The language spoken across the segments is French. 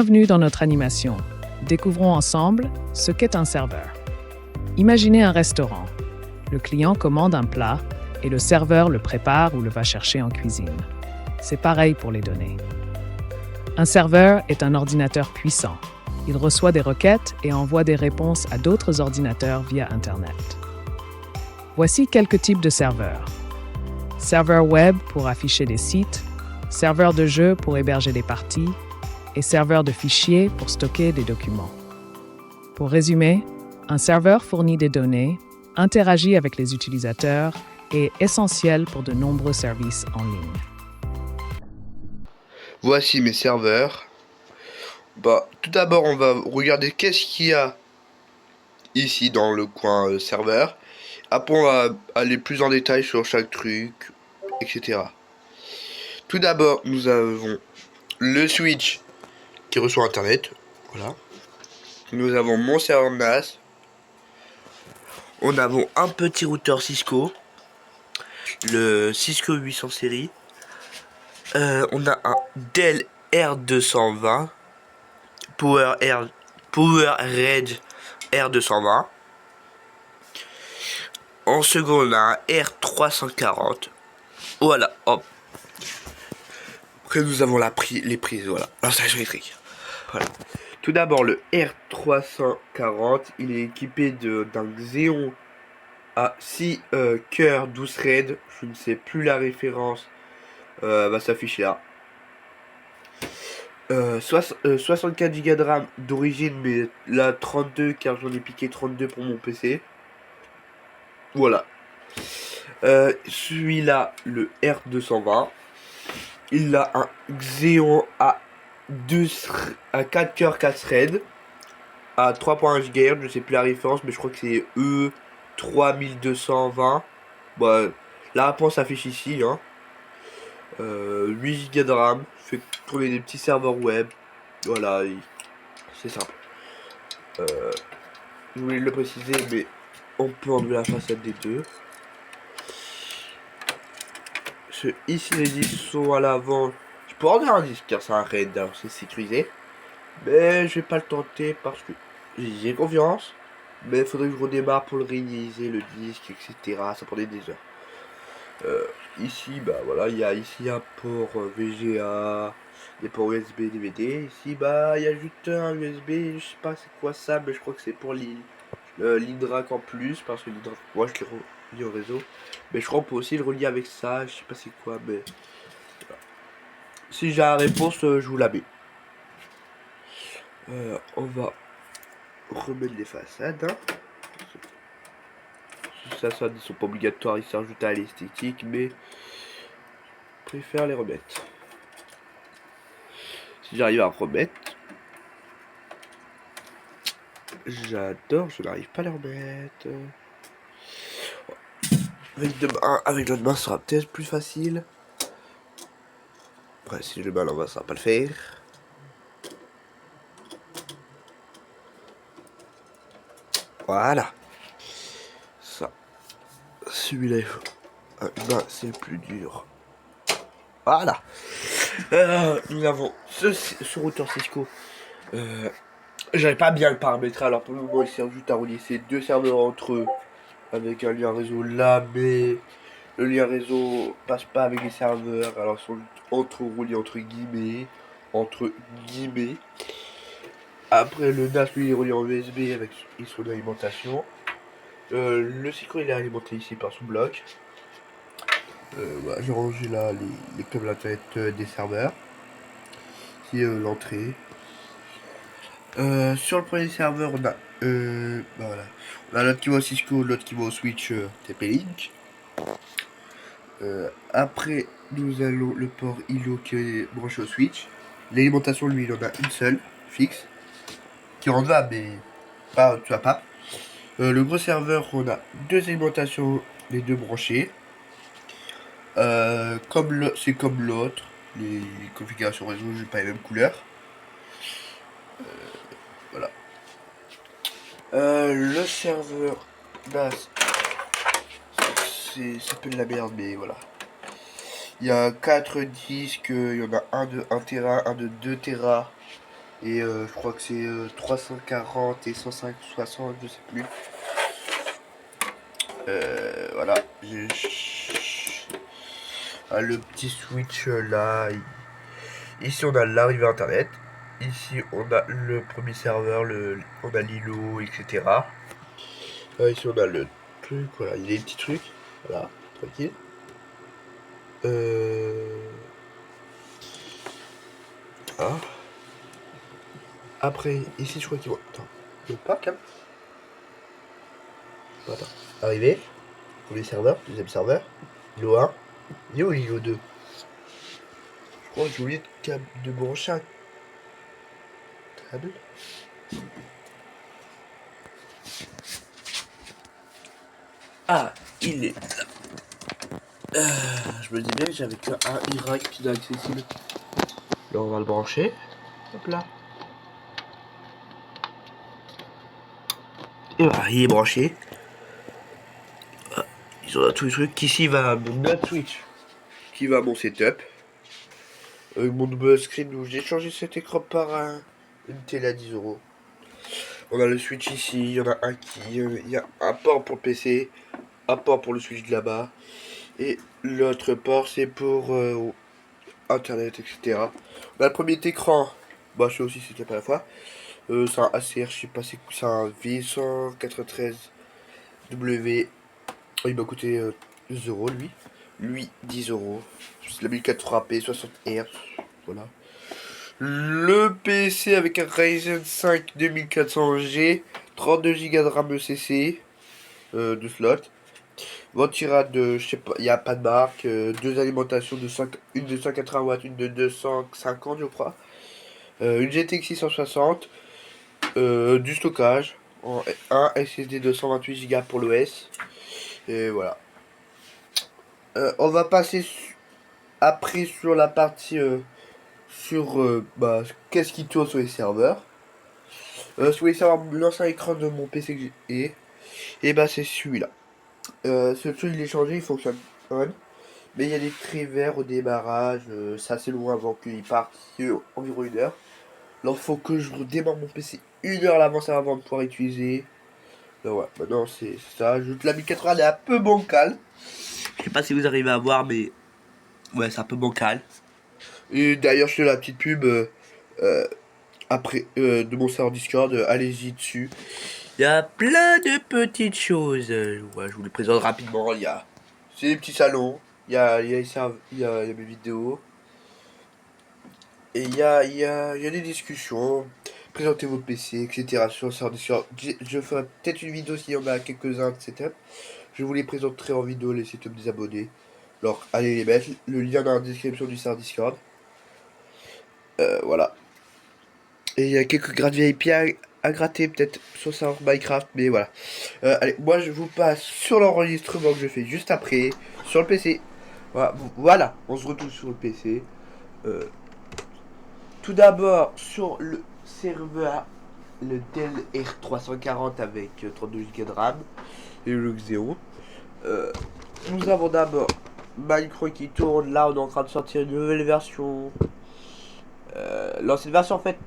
Bienvenue dans notre animation. Découvrons ensemble ce qu'est un serveur. Imaginez un restaurant. Le client commande un plat et le serveur le prépare ou le va chercher en cuisine. C'est pareil pour les données. Un serveur est un ordinateur puissant. Il reçoit des requêtes et envoie des réponses à d'autres ordinateurs via Internet. Voici quelques types de serveurs. Serveur web pour afficher des sites, serveur de jeu pour héberger des parties et serveur de fichiers pour stocker des documents. Pour résumer, un serveur fournit des données, interagit avec les utilisateurs et est essentiel pour de nombreux services en ligne. Voici mes serveurs. Tout d'abord, on va regarder qu'est-ce qu'il y a ici dans le coin serveur. Après, on va aller plus en détail sur chaque truc, etc. Tout d'abord, nous avons le switch qui reçoit Internet. Voilà. Nous avons mon serveur NAS. On a un petit routeur Cisco, le Cisco 800 série. On a un Dell R220 PowerEdge R220. En second, on a un R340. Voilà, hop. Après, nous avons les prises, voilà. L'installation électrique. Voilà. Tout d'abord, le R340, il est équipé d'un Xeon à 6 cœurs 12 threads. Je ne sais plus la référence. Va s'afficher là. 64 Go de RAM d'origine, mais là 32 car j'en ai piqué 32 pour mon PC. Voilà. Celui-là, le R220, il a un Xeon à 4 cœurs 4 threads à 3.1 GHz, je sais plus la référence, mais je crois que c'est E3220. La réponse s'affiche ici, hein. 8 Go de RAM, fait tourner des petits serveurs web. Voilà, c'est simple. Je voulais le préciser, mais on peut enlever la façade des deux. Ici, les disques sont à l'avant. Je peux enlever un disque car c'est un RAID, alors c'est sécurisé. Mais je vais pas le tenter parce que j'ai confiance. Mais il faudrait que je redémarre pour le réinitialiser, le disque, etc. Ça prendrait des heures. Ici, voilà, il y a ici un port VGA, des ports USB, DVD. Ici, il y a juste un USB, je sais pas c'est quoi ça, mais je crois que c'est pour l'IDRAC en plus, parce que l'IDRAC, moi je l'ai relié au réseau. Mais je crois qu'on peut aussi le relier avec ça, je sais pas c'est quoi, mais voilà. Si j'ai la réponse, je vous la mets. On va remettre les façades. Hein. Ça ne sont pas obligatoires, ils s'ajoutent à l'esthétique, mais je préfère les remettre. Si j'arrive à remettre, j'adore, je n'arrive pas à les remettre. Avec l'autre main, ça sera peut-être plus facile. Après, si je le mets à l'envers, ça va pas le faire. Voilà. Ça. Celui-là, c'est le plus dur. Voilà. Nous avons ce routeur Cisco. J'avais pas bien le paramétrer, alors pour le moment il sert juste à relier ces deux serveurs entre eux avec un lien réseau là, mais le lien réseau passe pas avec les serveurs, alors ils sont reliés entre guillemets. Après le NAS lui il est relié en USB avec son alimentation. Le Cisco il est alimenté ici par son bloc. J'ai rangé là les câbles internet des serveurs. Ici l'entrée. Sur le premier serveur, on a voilà. On a l'autre qui va au Cisco, l'autre qui va au Switch TP-Link. Après, nous allons le port ILO qui est branché au Switch. L'alimentation, lui, il en a une seule, fixe, qui en va, mais pas tu vois pas. Le gros serveur, on a deux alimentations, les deux branchées. C'est comme l'autre, les configurations réseau, j'ai pas les mêmes couleurs. Voilà. Le serveur NAS, c'est un peu de la merde, mais voilà. Il y a 4 disques, il y en a un de 1 Tera, un de 2 Tera. Et je crois que c'est 340 et 160, je sais plus. Voilà. Le petit switch là. Ici on a l'arrivée internet. Ici on a le premier serveur, on a l'îlot, etc. Ici on a le truc, voilà, il y a des petits trucs. Voilà, tranquille. Ah. Après, ici je crois qu'ils vont. Attends, le pas calme. Attends. Arrivé. Premier serveur, deuxième serveur. Îlot 1. Il est où l'îlot 2? Je crois que j'ai oublié de brancher un câble. Ah, il est là. Je me dis bien que j'avais qu'un Irak qui est accessible. Là, on va le brancher. Hop là. Et voilà, il est branché. Ils ont tous les trucs. Ici va mon autre switch qui va à mon setup. Avec mon double screen où j'ai changé cet écran par une télé à 10 €. On a le switch ici, il y en a un il y a un port pour le PC, un port pour le switch de là-bas, et l'autre port c'est pour internet, etc. On a le premier écran, bah je sais aussi c'était pas la fois. C'est un ACR, je sais pas c'est un V193W. Il m'a coûté 2 € lui. Lui 10 €. C'est la 1080p 60 Hz. Voilà. Le PC avec un Ryzen 5 2400G, 32 Go de RAM ECC, de slot. Ventirad de, je sais pas, il n'y a pas de marque. Deux alimentations, une de 180 watts, une de 250 je crois. Une GTX 660. Du stockage. Un SSD de 128 Go pour l'OS. Et voilà. On va passer après sur la partie qu'est-ce qui tourne sur les serveurs. Si vous voulez savoir l'ancien écran de mon PC que j'ai, et bah c'est celui-là. Ce truc il est changé, il fonctionne quand même. Mais il y a des traits verts au démarrage, c'est assez loin avant qu'il parte, environ 1 heure. Alors faut que je redémarre mon PC 1 heure à l'avance avant de pouvoir utiliser. Donc ouais, maintenant c'est ça. La 1080 elle est un peu bancale. Je sais pas si vous arrivez à voir, mais ouais, c'est un peu bancal. Et d'ailleurs, je fais la petite pub après de mon serveur Discord. Allez-y dessus. Il y a plein de petites choses. Ouais, je vous les présente rapidement. C'est des petits salons. Il y a mes vidéos. Et il y a des discussions. Présentez votre PC, etc. sur le serveur Discord. Je ferai peut-être une vidéo s'il y en a quelques-uns de setup. Je vous les présenterai en vidéo, les setups des abonnés. Alors, allez les mettre. Le lien dans la description du serveur Discord. Voilà. Et il y a quelques grades VIP à gratter, peut-être sur serveur Minecraft, mais voilà. Allez, moi je vous passe sur l'enregistrement que je fais juste après, sur le PC. Voilà, on se retrouve sur le PC. Tout d'abord, sur le serveur, le Dell R340 avec 32 Go de RAM et le Xeon. Nous avons d'abord Minecraft qui tourne. Là, on est en train de sortir une nouvelle version. L'ancienne version, en fait,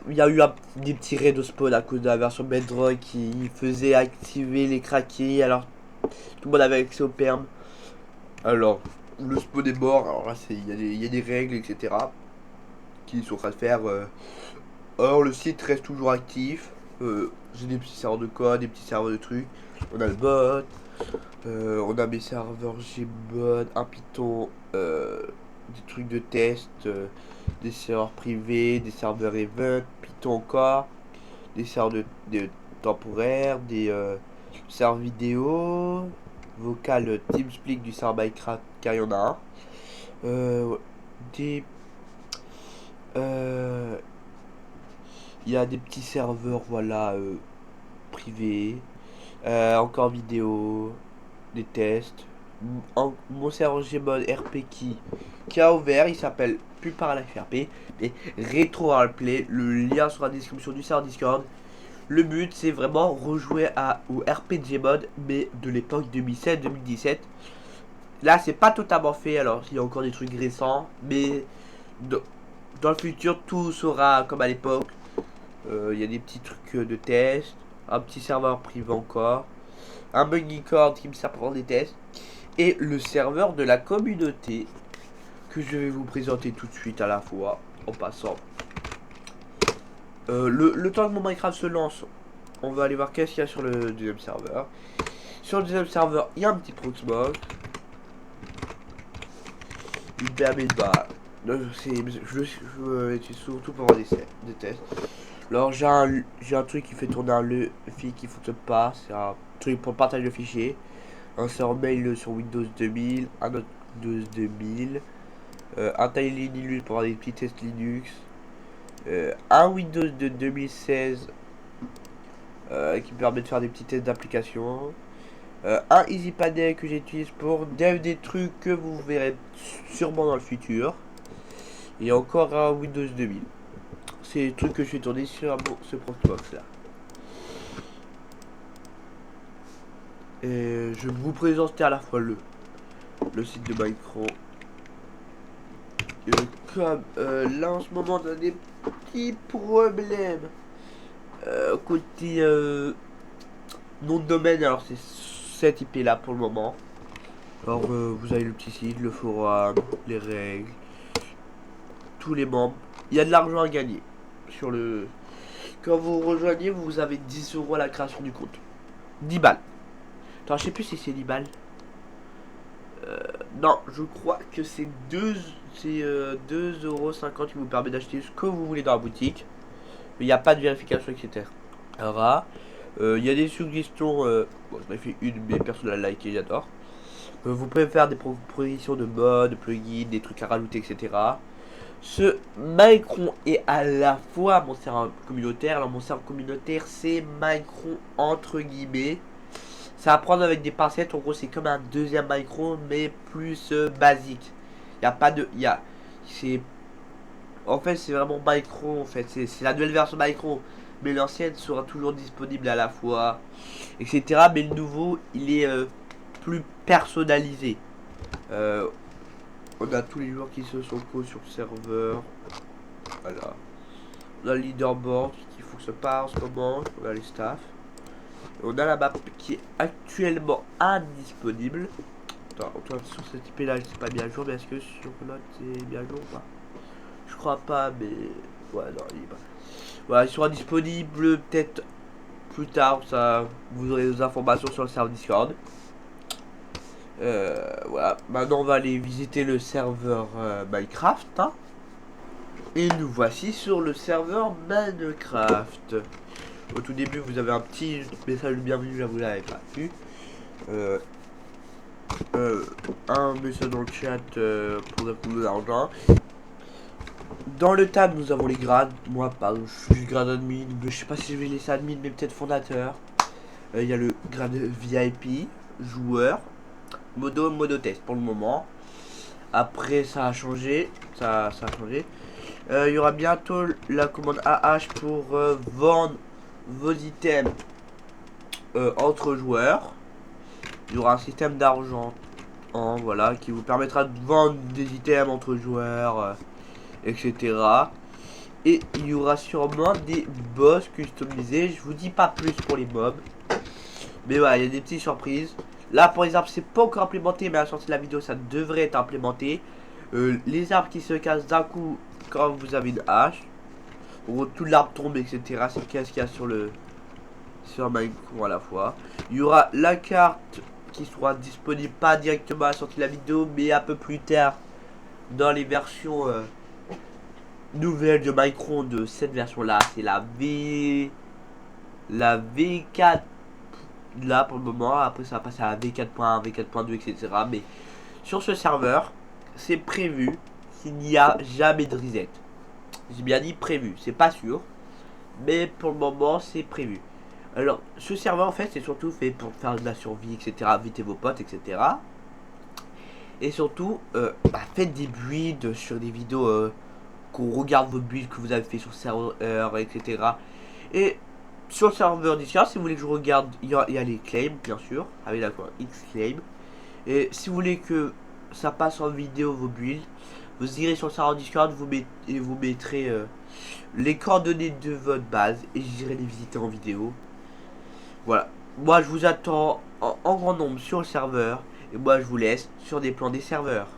il y a eu des petits raids de spawn à cause de la version Bedrock qui faisait activer les craqués. Alors, tout le monde avait accès au perm. Alors, le spawn est mort. Alors là, il y a des règles, etc. qui sont en train de faire. Or, le site reste toujours actif. J'ai des petits serveurs de code, des petits serveurs de trucs. On a le bot. On a mes serveurs Gmod, un Python, des trucs de test, des serveurs privés, des serveurs event, Python encore, des serveurs de temporaires, des serveurs vidéo, vocal TeamSpeak du serveur Minecraft car il y en a un. Il y a des petits serveurs voilà privés, encore vidéo, des tests. Mon serveur Gmod RP qui a ouvert, il s'appelle plus Parallax RP mais Retro Roleplay. Le lien sera dans la description du serveur Discord. Le but c'est vraiment rejouer au RP de Gmod mais de l'époque 2016-2017. Là c'est pas totalement fait, alors il y a encore des trucs récents, mais dans le futur, tout sera comme à l'époque. Il y a des petits trucs de test, un petit serveur privé encore, un buggy cord qui me sert pour des tests, et le serveur de la communauté que je vais vous présenter tout de suite à la fois, en passant. Le temps que mon Minecraft se lance, on va aller voir qu'est-ce qu'il y a sur le deuxième serveur. Sur le deuxième serveur, il y a un petit Proxmox. Il permet de c'est surtout pour avoir des tests. Alors j'ai un truc qui fait tourner un Luffy qui fonctionne pas. C'est un truc pour partager le fichier. Un serveur mail sur Windows 2000, un autre Windows 2000, un Tiny Linux pour avoir des petits tests Linux, un Windows de 2016 qui me permet de faire des petits tests d'application, un EasyPanel que j'utilise pour des trucs que vous verrez sûrement dans le futur, et encore un Windows 2000. C'est les trucs que je vais tourner sur ce Proxmox là. Et je vais vous présenter à la fois le site de Minecraft. Comme là en ce moment on a des petits problèmes côté nom de domaine, alors c'est cette IP là pour le moment. Alors vous avez le petit site, le forum, les règles, tous les membres. Il y a de l'argent à gagner sur le. Quand vous rejoignez, vous avez 10 € à la création du compte. 10 balles. Attends, je sais plus si c'est 10 balles. Non, je crois que c'est 2,50 € qui vous permet d'acheter ce que vous voulez dans la boutique. Mais il n'y a pas de vérification, etc. Alors, il y a des suggestions. Bon, j'en ai fait une, mais personne n'a liké, j'adore. Vous pouvez faire des propositions de mods, de plugins, des trucs à rajouter, etc. Ce Minecraft est à la fois mon serveur communautaire. Alors, mon serveur communautaire, c'est Minecraft entre guillemets. Ça va prendre avec des pincettes. En gros, c'est comme un deuxième Minecraft, mais plus basique. Il n'y a pas de. C'est. En fait, c'est vraiment Minecraft. En fait, c'est la nouvelle version Minecraft. Mais l'ancienne sera toujours disponible à la fois, etc. Mais le nouveau, il est plus personnalisé. On a tous les joueurs qui se sont co sur le serveur. Voilà. On a le leaderboard qui fonctionne pas en ce moment. On a les staffs. On a la map qui est actuellement indisponible. Attends, sur cette IP là, c'est pas bien à jour, mais est-ce que sur l'autre c'est bien à jour ou pas? Je crois pas, mais ouais, non, il est pas. Voilà, il sera disponible peut-être plus tard. Ça, vous aurez des informations sur le serveur Discord. Voilà, maintenant on va aller visiter le serveur Minecraft. Hein. Et nous voici sur le serveur Minecraft. Au tout début, vous avez un petit message de bienvenue, là vous l'avez pas vu. Un message dans le chat pour donner l'argent. Dans le tab, nous avons les grades. Moi, pardon, je suis grade admin. Je sais pas si je vais laisser admin, mais peut-être fondateur. Il y a le grade VIP, joueur, modo test pour le moment. Après, ça a changé. Ça a changé. Il y aura bientôt la commande AH pour vendre vos items entre joueurs. Il y aura un système d'argent, voilà, qui vous permettra de vendre des items entre joueurs, etc. Et il y aura sûrement des boss customisés. Je vous dis pas plus pour les mobs, mais voilà, il y a des petites surprises. Là, par exemple, c'est pas encore implémenté, mais à la sortie de la vidéo, ça devrait être implémenté. Les arbres qui se cassent d'un coup quand vous avez une hache. Tout l'arbre tombe, etc. C'est qu'est-ce qu'il y a sur Minecraft à la fois. Il y aura la carte qui sera disponible pas directement à la sortie de la vidéo, mais un peu plus tard dans les versions nouvelles de Minecraft de cette version là. C'est la V4 là pour le moment. Après ça va passer à la V4.1, V4.2, etc. Mais sur ce serveur, c'est prévu qu'il n'y a jamais de reset. J'ai bien dit prévu, c'est pas sûr, mais pour le moment c'est prévu. Alors ce serveur en fait c'est surtout fait pour faire de la survie, etc. Inviter vos potes, etc. Et surtout faites des builds sur des vidéos, qu'on regarde vos builds que vous avez fait sur le serveur, etc. Et sur le serveur Discord, si vous voulez que je regarde, il y a les claims bien sûr, avec la X claim. Et si vous voulez que ça passe en vidéo vos builds, Vous irez sur le serveur Discord, vous mettrez les coordonnées de votre base et j'irai les visiter en vidéo. Voilà. Moi, je vous attends en grand nombre sur le serveur. Et moi, je vous laisse sur des plans des serveurs.